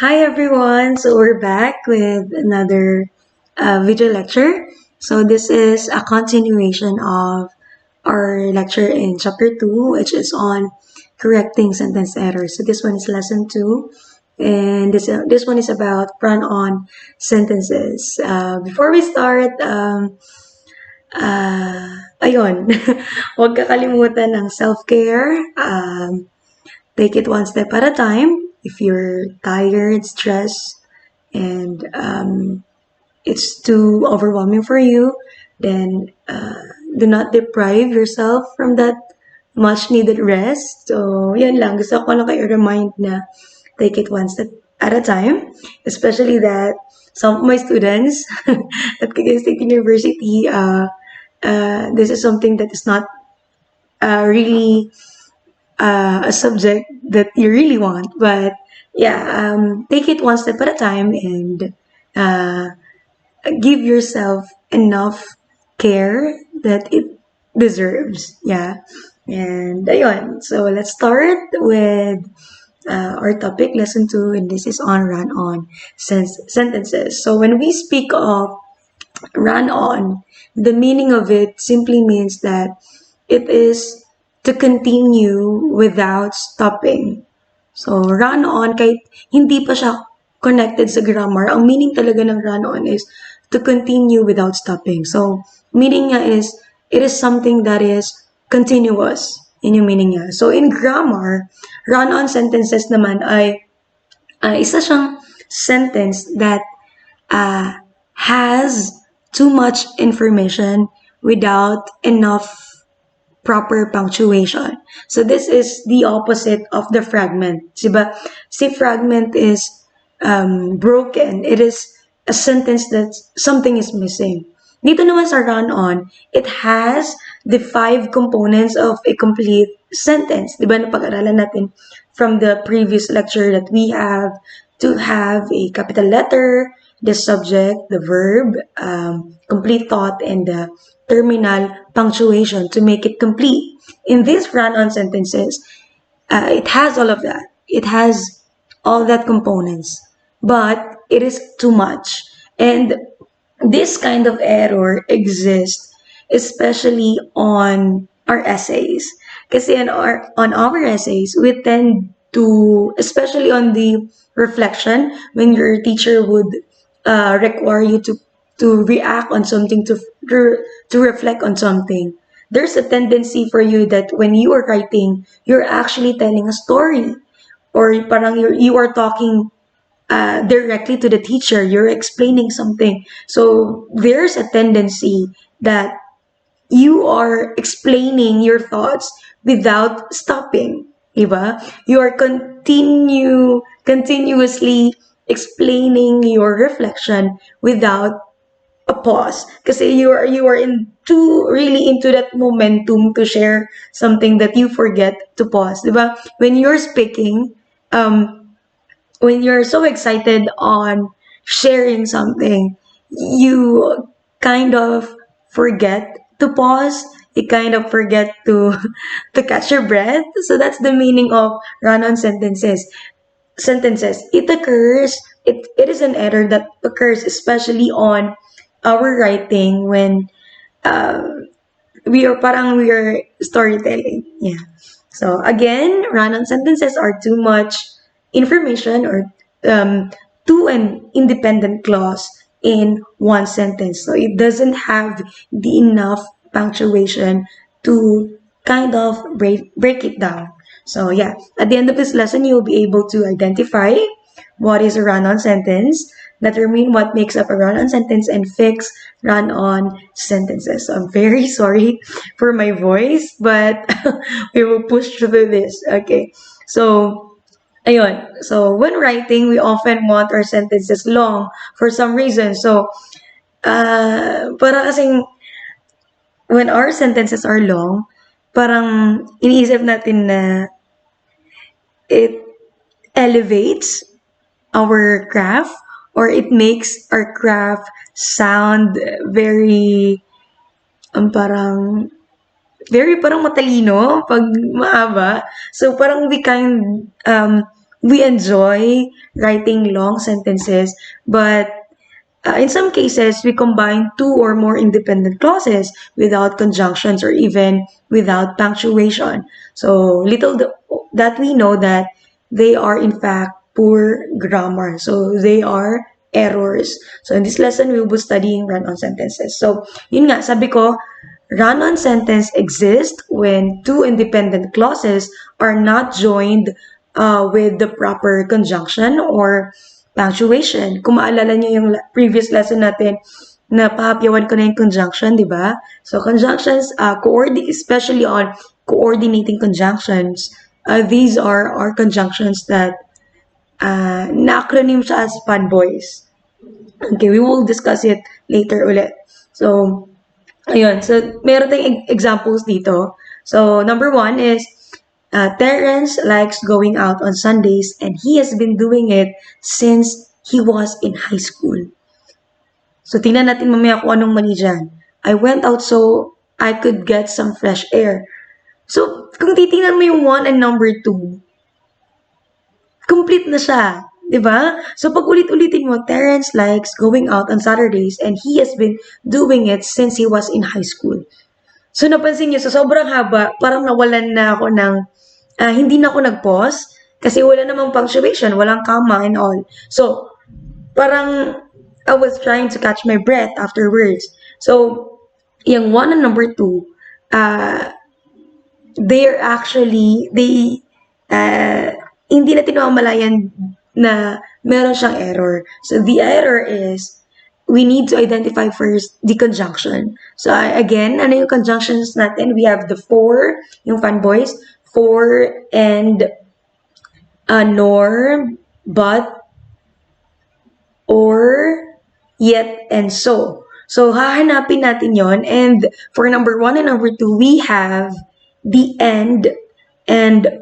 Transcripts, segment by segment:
Hi everyone, so we're back with another video lecture. So this is a continuation of our lecture in chapter 2, which is on correcting sentence errors. So this one is lesson 2, and this one is about run-on sentences. Before we start, ayun, huwag kakalimutan ng self-care. Take it one step at a time. If you're tired, stressed, and it's too overwhelming for you, then do not deprive yourself from that much needed rest. So, yan lang. Gusto ko lang kayo remind na take it one step at a time. Especially that some of my students at Cagayan State University, this is something that is not really a subject that you really want. But yeah, take it one step at a time and uh, give yourself enough care that it deserves. Yeah. And ayun. So let's start with our topic, lesson 2, and this is on run-on sentences. So when we speak of run-on, the meaning of it simply means that it is to continue without stopping. So, run-on, kahit hindi pa siya connected sa grammar, ang meaning talaga ng run-on is to continue without stopping. So, meaning niya is, it is something that is continuous. Yun yung meaning niya. So, in grammar, run-on sentences naman ay isa siyang sentence that has too much information without enough proper punctuation. So this is the opposite of the fragment. Diba? Si fragment is broken. It is a sentence that something is missing. Dito naman sa run-on, it has the 5 components of a complete sentence. Diba napag-aralan natin from the previous lecture that we have to have a capital letter, the subject, the verb, complete thought, and the terminal punctuation to make it complete. In these run-on sentences, it has all of that. It has all that components, but it is too much. And this kind of error exists especially on our essays. Kasi on our essays, we tend to, especially on the reflection, when your teacher would require you to react on something, to reflect on something. There's a tendency for you that when you are writing, you're actually telling a story, or parang you are talking directly to the teacher. You're explaining something. So there's a tendency that you are explaining your thoughts without stopping. Diba? You are continuously explaining your reflection without a pause. Kasi you are really into that momentum to share something that you forget to pause. Diba? When you're speaking, when you're so excited on sharing something, you kind of forget to pause. You kind of forget to to catch your breath. So that's the meaning of run-on sentences. It occurs. It is an error that occurs especially on our writing when we are storytelling. Yeah. So again, run-on sentences are too much information or to an independent clause in one sentence. So it doesn't have the enough punctuation to kind of break it down. So yeah, at the end of this lesson, you'll be able to identify what is a run-on sentence, determine what makes up a run-on sentence, and fix run-on sentences. So I'm very sorry for my voice, but we will push through this. Okay, so ayun. So when writing, we often want our sentences long for some reason. So para kasing when our sentences are long, parang iniisip natin na it elevates our craft, or it makes our craft sound very parang very parang matalino pag mahaba. So parang we enjoy writing long sentences, but in some cases, we combine two or more independent clauses without conjunctions or even without punctuation. So that we know that they are in fact poor grammar. So they are errors. So in this lesson, we will be studying run-on sentences. So yun nga, sabi ko, run-on sentence exists when two independent clauses are not joined with the proper conjunction or punctuation. Kung maalala niyo yung previous lesson natin, na pahapyawan ko na yung conjunction, di ba? So, conjunctions, especially on coordinating conjunctions, these are our conjunctions that na-acronym siya as fanboys. Okay, we will discuss it later ulit. So, ayun. So, meron tayong examples dito. So, number one is, Terrence likes going out on Sundays and he has been doing it since he was in high school. So, tingnan natin mamaya kung anong mali dyan. I went out so I could get some fresh air. So, kung titingnan mo yung 1 and number 2, complete na siya. Diba? So, pag ulit-ulitin mo, Terrence likes going out on Saturdays and he has been doing it since he was in high school. So, napansin niyo, so sobrang haba, parang nawalan na ako ng, hindi na ako nag-pause kasi wala namang punctuation, walang comma and all. So, parang I was trying to catch my breath afterwards. So, yung 1 and number 2, hindi natin mamalayan na meron siyang error. So, the error is, we need to identify first the conjunction. So, again, ano yung conjunctions natin? We have the for, yung fanboys, for and nor, but, or, yet, and so. So, hahanapin natin yon. And for number 1 and number 2, we have the and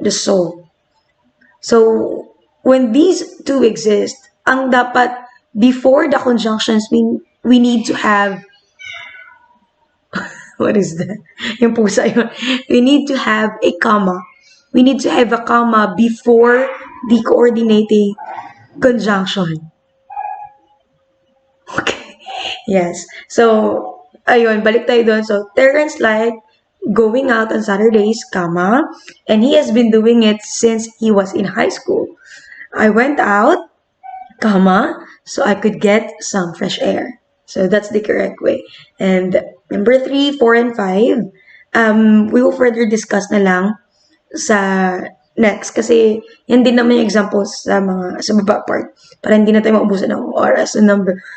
the so. So, when these two exist, ang dapat, before the conjunctions, we need to have, what is that? Yung pusa yun. We need to have a comma. We need to have a comma before the coordinating conjunction. Okay. Yes. So, ayun, balik tayo doon. So, Terrence like going out on Saturdays, comma, and he has been doing it since he was in high school. I went out, comma, so I could get some fresh air. So that's the correct way. And number 3, 4, and 5, we will further discuss na lang sa next kasi yan din naman yung examples sa baba part para hindi na tayo maubusan ng oras. So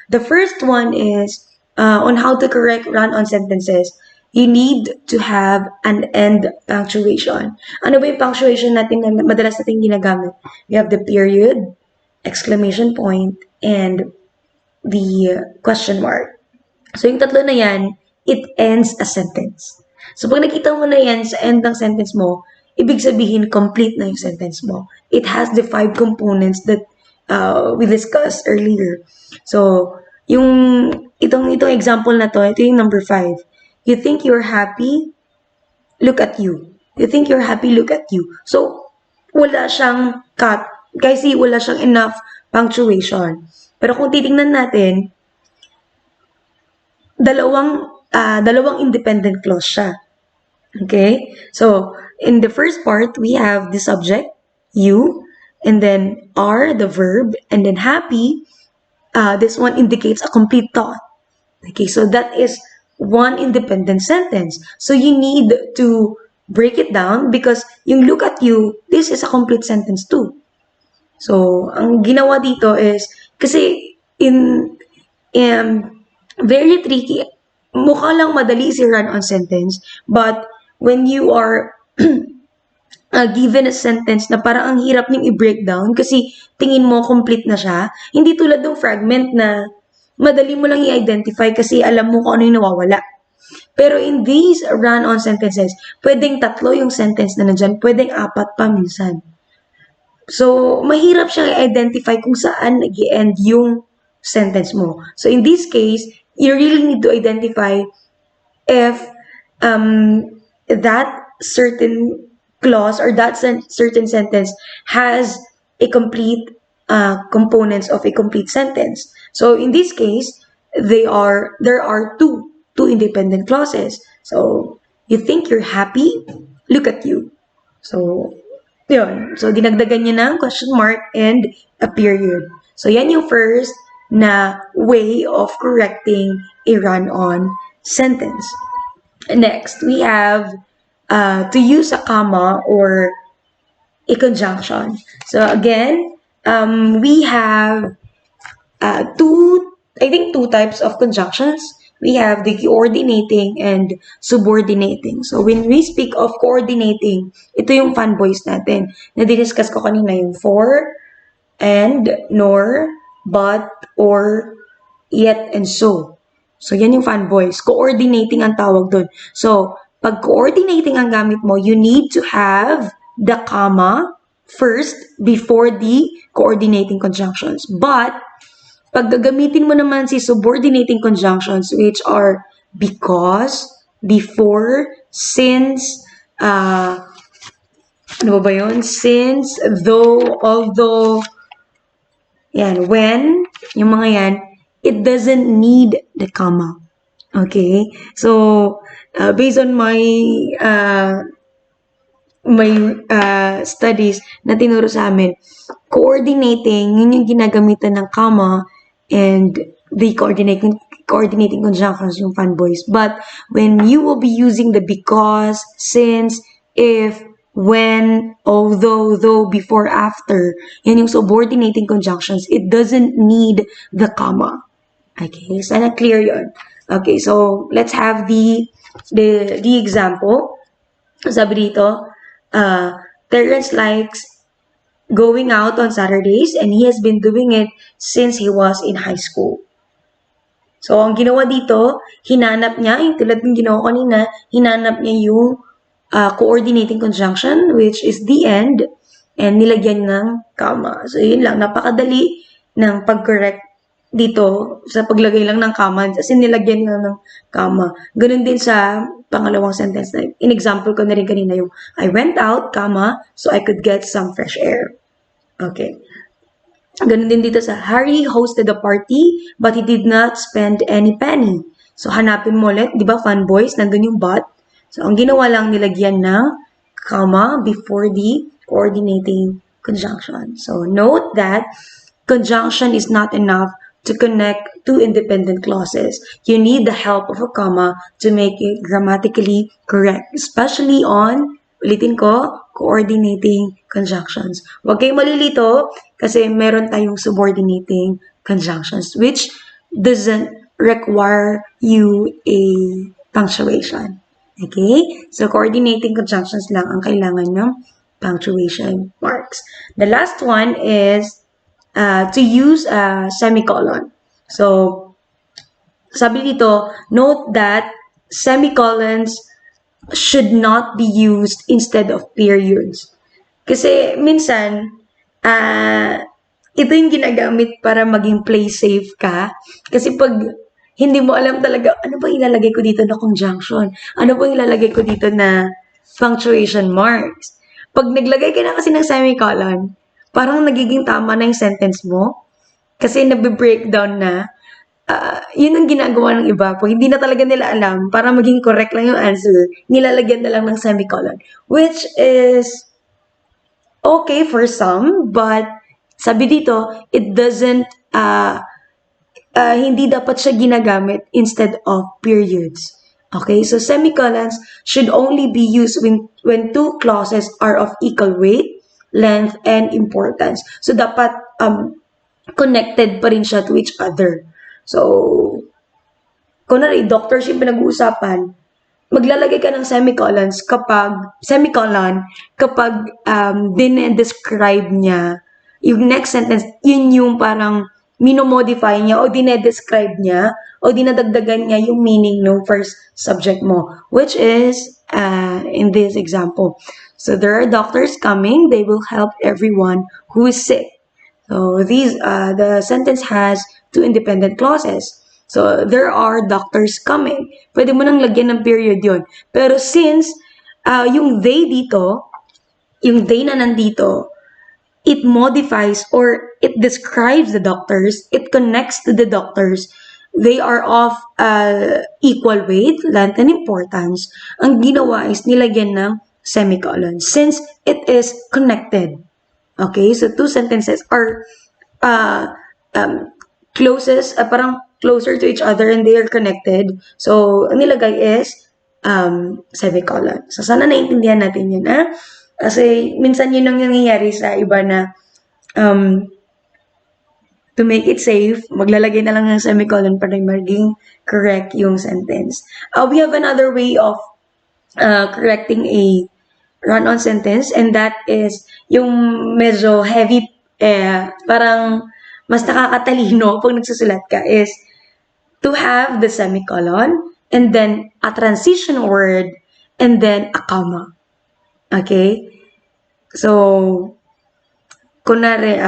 the first one is on how to correct run-on sentences. You need to have an end punctuation. Ano ba yung punctuation natin na madalas natin ginagamit? We have the period, exclamation point, and the question mark. So yung tatlo na yan, it ends a sentence. So pag nakita mo na yan sa end ng sentence mo, ibig sabihin complete na yung sentence mo. It has the 5 components that we discussed earlier. So itong example na to, ito yung number 5. You think you're happy? Look at you. You think you're happy? Look at you. So, wala siyang cut. Kasi wala siyang enough punctuation. Pero kung titingnan natin, dalawang independent clause siya. Okay? So, in the first part, we have the subject, you, and then are, the verb, and then happy. This one indicates a complete thought. Okay, so that is one independent sentence. So you need to break it down because yung look at you, this is a complete sentence too. So, ang ginawa dito is, kasi very tricky, mukha lang madali si run-on sentence, but when you are given a sentence na parang ang hirap niyong i-break down kasi tingin mo complete na siya, hindi tulad ng fragment na madali mo lang i-identify kasi alam mo kung ano yung nawawala. Pero in these run-on sentences, pwedeng 3 yung sentence na nandyan, pwedeng 4 pa minsan. So, mahirap siyang i-identify kung saan nag-end yung sentence mo. So, in this case, you really need to identify if that certain clause or that certain sentence has a complete components of a complete sentence. So in this case, there are two independent clauses. So you think you're happy? Look at you. So yun. So dinagdagan niya ng question mark and a period. So yan yung first na way of correcting a run-on sentence. Next, we have to use a comma or a conjunction. So again, we have two types of conjunctions. We have the coordinating and subordinating. So when we speak of coordinating, ito yung fanboys natin. Na-discuss ko kanina yung for, and, nor, but, or, yet, and so. So yan yung fanboys. Coordinating ang tawag doon. So pag coordinating ang gamit mo, you need to have the comma first before the coordinating conjunctions. But pag gagamitin mo naman si subordinating conjunctions, which are because, before, since, ano ba yun? Since, though, although, yan, when, yung mga yan, it doesn't need the comma. Okay? So, based on my studies na tinuro sa amin, coordinating, yun yung ginagamitan ng comma and the coordinating conjunctions yung fanboys. But when you will be using the because, since, if, when, although, though, before, after, yan yung subordinating conjunctions, it doesn't need the comma. Okay, sana clear yun. Okay, so let's have the example. Sabi dito, Terrence likes going out on Saturdays and he has been doing it since he was in high school. So, ang ginawa dito, hinanap niya, yung tulad ng ginawa kanina, hinanap niya yung coordinating conjunction, which is the end, and nilagyan ng comma. So, yun lang, napakadali ng pag-correct dito sa paglagay lang ng comma, kasi nilagyan lang ng comma. Ganun din sa pangalawang sentence na, in example ko na rin kanina yung, I went out, comma, so I could get some fresh air. Okay. Ganun din dito sa, Harry hosted a party, but he did not spend any penny. So, hanapin mo ulit, di ba, fanboys, nandun yung but. So, ang ginawa lang, nilagyan ng comma before the coordinating conjunction. So, note that conjunction is not enough to connect two independent clauses. You need the help of a comma to make it grammatically correct, especially on, ulitin ko, coordinating conjunctions. Huwag kayong malilito kasi meron tayong subordinating conjunctions which doesn't require you a punctuation. Okay? So, coordinating conjunctions lang ang kailangan ng punctuation marks. The last one is to use a semicolon. So, sabi dito, note that semicolons should not be used instead of periods. Kasi minsan, ito yung ginagamit para maging play safe ka. Kasi pag hindi mo alam talaga, ano ba ilalagay ko dito na conjunction? Ano ba ilalagay ko dito na punctuation marks? Pag naglagay ka na kasi ng semicolon, parang nagiging tama na yung sentence mo. Kasi nabe-breakdown na. Yun ang ginagawa ng iba. Pag hindi na talaga nila alam, para maging correct lang yung answer, nilalagyan na lang ng semicolon. Which is okay for some, but sabi dito, it doesn't, hindi dapat siya ginagamit instead of periods. Okay, so semicolons should only be used when two clauses are of equal weight, length, and importance. So, dapat connected pa rin siya to each other. So, kunwari, doctorship pinag-uusapan, maglalagay ka ng semicolon kapag dinedescribe niya, yung next sentence, yun yung parang minomodify niya o dinedescribe niya o dinadagdagan niya yung meaning ng first subject mo, which is in this example. So, there are doctors coming, they will help everyone who is sick. So, the sentence has two independent clauses. So, there are doctors coming. Pwede mo nang lagyan ng period yon. Pero since yung they dito, yung they na nandito, it modifies or it describes the doctors, it connects to the doctors. They are of equal weight, length, and importance. Ang ginawa is nilagyan ng semicolon since it is connected. Okay, so two sentences are uh, um, parang closer to each other and they are connected. So, ang nilagay is semicolon. So, sana naiintindihan natin yun, ha? Kasi, minsan yun ang nangyayari sa iba na to make it safe, maglalagay na lang ng semicolon para maging correct yung sentence. We have another way of correcting a run-on sentence, and that is yung medyo heavy, parang mas nakakatalino pag nagsusulat ka, is to have the semicolon, and then a transition word, and then a comma. Okay? So, kunwari,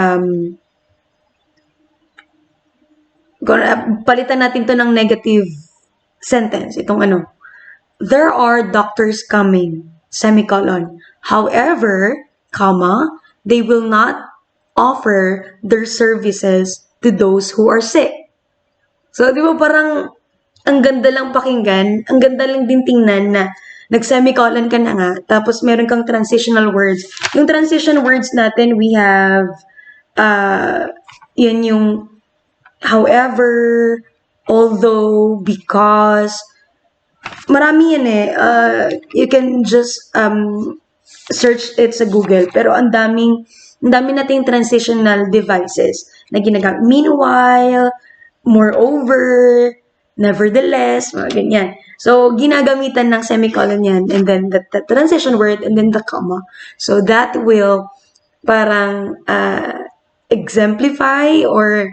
palitan natin to ng negative sentence. Itong ano, there are doctors coming, semicolon. However, comma, they will not offer their services to those who are sick. So, di ba parang ang ganda lang pakinggan, ang ganda lang din tingnan na nag-semicolon ka na nga, tapos meron kang transitional words. Yung transition words natin, we have, yun yung however, although, because, marami yan eh. You can just search it sa Google. Pero ang dami nating transitional devices na ginagamit. Meanwhile, moreover, nevertheless, mga ganyan. So, ginagamitan ng semicolon yan, and then the transition word, and then the comma. So, that will parang exemplify or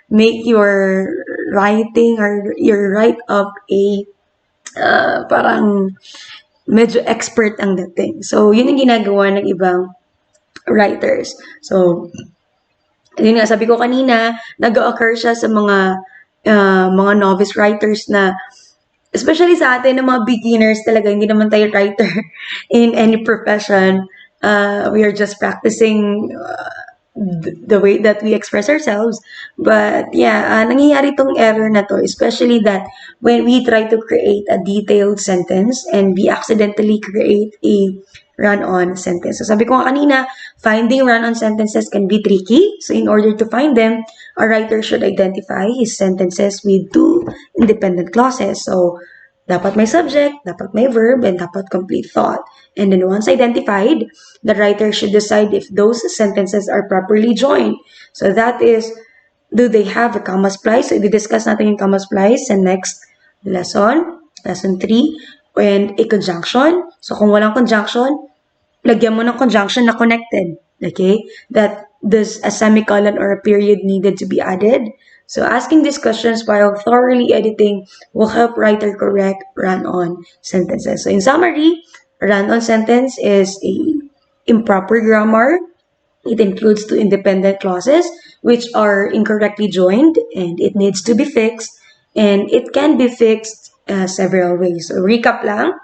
make your writing or your write-up a parang medyo expert ang dating. So, yun ang ginagawa ng ibang writers. So, yun nga, sabi ko kanina, nag-occur siya sa mga novice writers na, especially sa atin, ng mga beginners talaga, hindi naman tayo writer in any profession. We are just practicing the way that we express ourselves. But yeah, nangyayari tong error na to, especially that when we try to create a detailed sentence and we accidentally create a run-on sentence. So sabi ko kanina, finding run-on sentences can be tricky. So in order to find them, a writer should identify his sentences with two independent clauses. So dapat may subject, dapat may verb, and dapat complete thought. And then once identified, the writer should decide if those sentences are properly joined. So that is, do they have a comma splice? So i-discuss natin yung comma splice sa next lesson, lesson 3, and a conjunction. So kung walang conjunction, lagyan mo ng conjunction na connected. Okay? That does a semicolon or a period needed to be added? So asking these questions while thoroughly editing will help writer correct run-on sentences. So in summary, a run-on sentence is a improper grammar. It includes two independent clauses which are incorrectly joined, and it needs to be fixed. And it can be fixed several ways. So recap lang.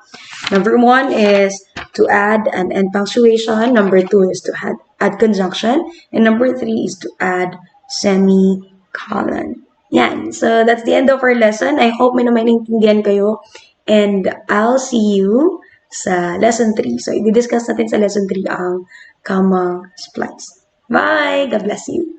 Number 1 is to add an end punctuation. Number 2 is to add conjunction. And number 3 is to add semicolon. Yan. So that's the end of our lesson. I hope may naintindihan kayo. And I'll see you sa lesson 3. So i-discuss natin sa lesson 3 ang comma splice. Bye! God bless you!